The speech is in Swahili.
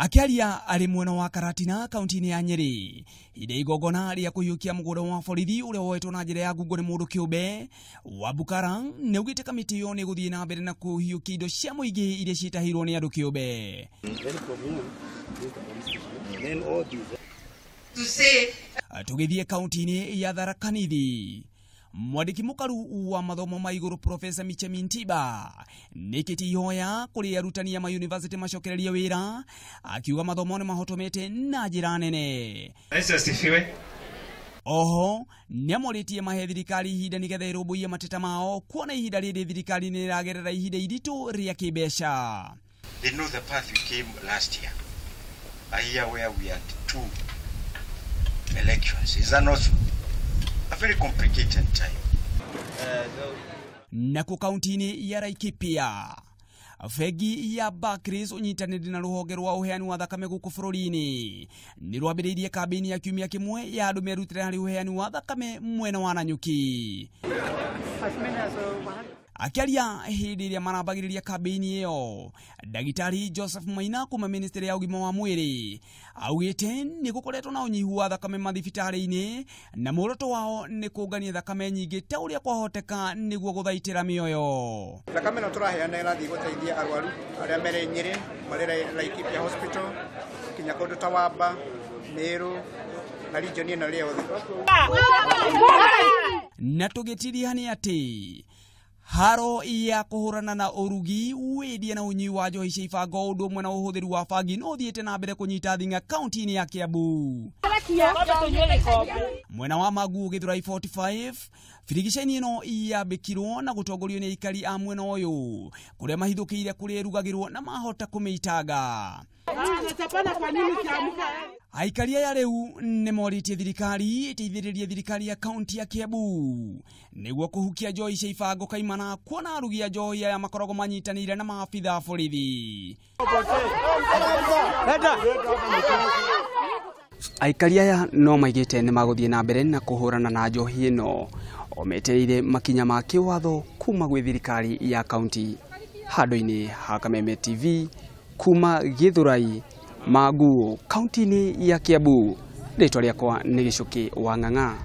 Akiaria ari mwena wa Karatina kaunti ya Nyeri ide igogona ria kuyukia mugoro wa borithi uria woetwo na njira ya ngungo ni mundu kiumbe wa Bukara neugite kamiti yo ni guthie na mbere na kuhiukia indo cia muingi iria ciitahirwo ni andu kiumbe tugithie kaunti-ini ya Tharaka Nithi. Mwandiki mukaru wa mathomo ma iguru Professor Michemi Ntiba nikiti hoya kuri arutani ya ma university macokereria wira akiuga mathomo ni mahotomete na njira nene. Oho niamoritie mahe thirikari ihinda nigetha irumbuie mateta mao kuona ihinda riri thirikari ni ragerera ihinda iritu ria kibesha. They know the path we came last year. A year where we had 2 elections. Is that not so? A very complicated time. Naku kaunti-ini ya Laikipia fegi ya Bakris unyitanire na ruhonge rwa uheani wa thakame guku bururi-ini ni rwambiriirie kambeni ya kiumia kimwe ya andu merutire hari uheani wa thakame mwena wa Nanyuki. Akiaria hindi iria marambagiriria kambeni iyo, Dagitari Joseph Maina kuma ministry ya ugima wa mwiri augite ni gukoretwo na unyihu wa thakame mathibitari-ini na muoroto wao ni kungania thakame nyingi ta uria kwahoteka niguo guthaitira mioyo. Thakame no turaheana irathi guteithia arwaru aria mere Nyeri marira Laikipia hospital kinya kundu ta Wamba Meru na region ino riothe. Na tugitiria ni ati haro ya kuhurana na urugi wedia na unyi wa njohi cia ibango undu umwe na uhuthiri wa bangi no thiete na mbere kunyita thinga kaunti-ini ya Kiambu. Mwena wa Magu Githurai 45 firigiceni ino yambikirwo na gutongorio ni Aikari a mwena uyu kuria mahithukire kuri rugagirwo na mahota kumeitaga. Aikari ya riu ni moritie thirikari iteithiririe thirikari ya kaunti ya Kiambu niguo kuhukia njohi cia ibango kaimana kuona arugi ya njohi ya makorogo manyitanire na maabitha a borithi. Aikari aya no maigite ni maguthie na mbere na kuhurana na njohi ino ometeire makinya ma kiwatho kuma gwi thirikari ya kaunti. Hado-ini ha Kameme TV kuma Githurai Magu kaunti-ini ya Kiambu. Ritwa riakwa ni Gicuki wa Ng'ang'a.